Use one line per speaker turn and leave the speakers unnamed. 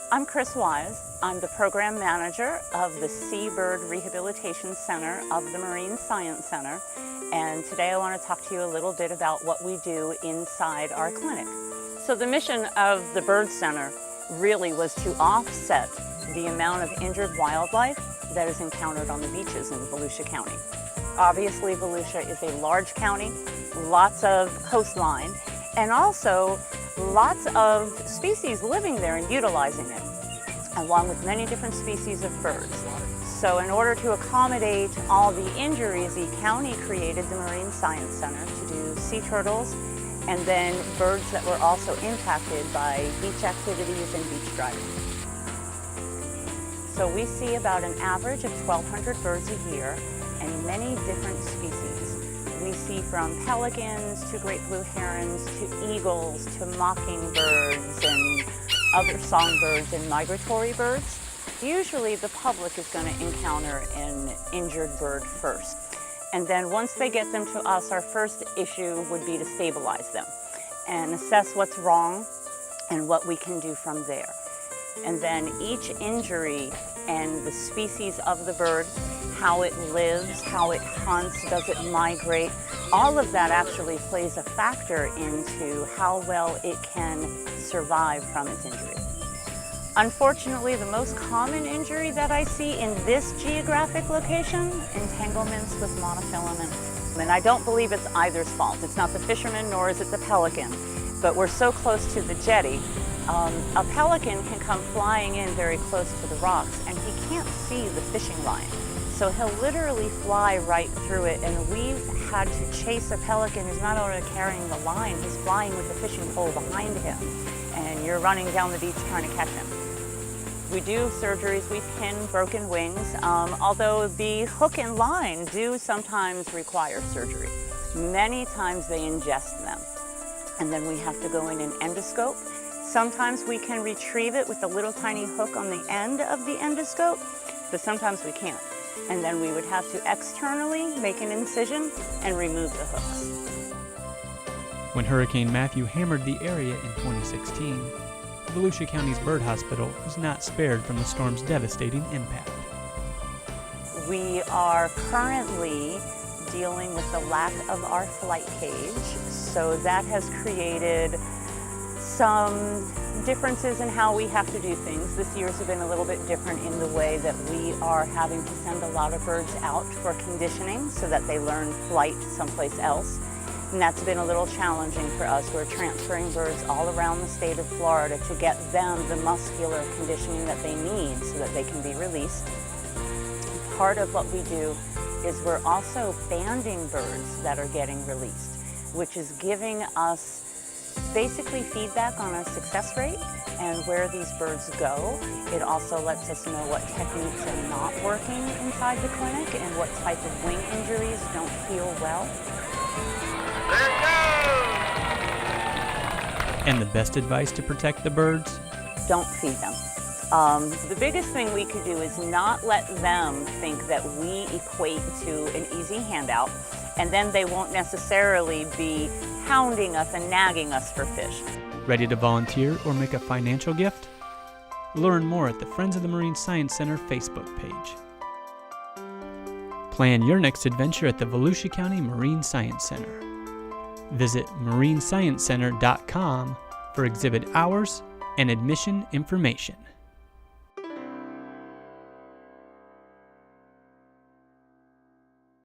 I'm Chris Wise. I'm the program manager of the Seabird Rehabilitation Center of the Marine Science Center, and today I want to talk to you a little bit about what we do inside our clinic. So the mission of the Bird Center really was to offset the amount of injured wildlife that is encountered on the beaches in Volusia County. Obviously, Volusia is a large county, lots of coastline, and also lots of species living there and utilizing it, along with many different species of birds. So in order to accommodate all the injuries, the county created the Marine Science Center to do sea turtles and then birds that were also impacted by beach activities and beach driving. So we see about an average of 1,200 birds a year and many different species. We see from pelicans to great blue herons to eagles to mockingbirds and other songbirds and migratory birds. Usually the public is going to encounter an injured bird first. And then once they get them to us, our first issue would be to stabilize them and assess what's wrong and what we can do from there. And then each injury and the species of the bird, how it lives, how it hunts, does it migrate, all of that actually plays a factor into how well it can survive from its injury. Unfortunately, the most common injury that I see in this geographic location, entanglements with monofilament. And I don't believe it's either's fault. It's not the fisherman, nor is it the pelican, but we're so close to the jetty. A pelican can come flying in very close to the rocks and he can't see the fishing line. So he'll literally fly right through it, and we've had to chase a pelican who's not only carrying the line, he's flying with the fishing pole behind him, and you're running down the beach trying to catch him. We do surgeries, we pin broken wings, although the hook and line do sometimes require surgery. Many times they ingest them, and then we have to go in and endoscope. Sometimes we can retrieve it with a little tiny hook on the end of the endoscope, but sometimes we can't. And then we would have to externally make an incision and remove the hooks.
When Hurricane Matthew hammered the area in 2016, Volusia County's Bird Hospital was not spared from the storm's devastating impact.
We are currently dealing with the lack of our flight cage, so that has created some differences in how we have to do things. This year's have been a little bit different in the way that we are having to send a lot of birds out for conditioning so that they learn flight someplace else. And that's been a little challenging for us. We're transferring birds all around the state of Florida to get them the muscular conditioning that they need so that they can be released. Part of what we do is we're also banding birds that are getting released, which is giving us basically feedback on our success rate and where these birds go. It also lets us know what techniques are not working inside the clinic and what type of wing injuries don't heal well.
There it goes!
And the best advice to protect the birds?
Don't feed them. The biggest thing we could do is not let them think that we equate to an easy handout, and then they won't necessarily be hounding us and nagging us for fish.
Ready to volunteer or make a financial gift? Learn more at the Friends of the Marine Science Center Facebook page. Plan your next adventure at the Volusia County Marine Science Center. Visit marinesciencecenter.com for exhibit hours and admission information.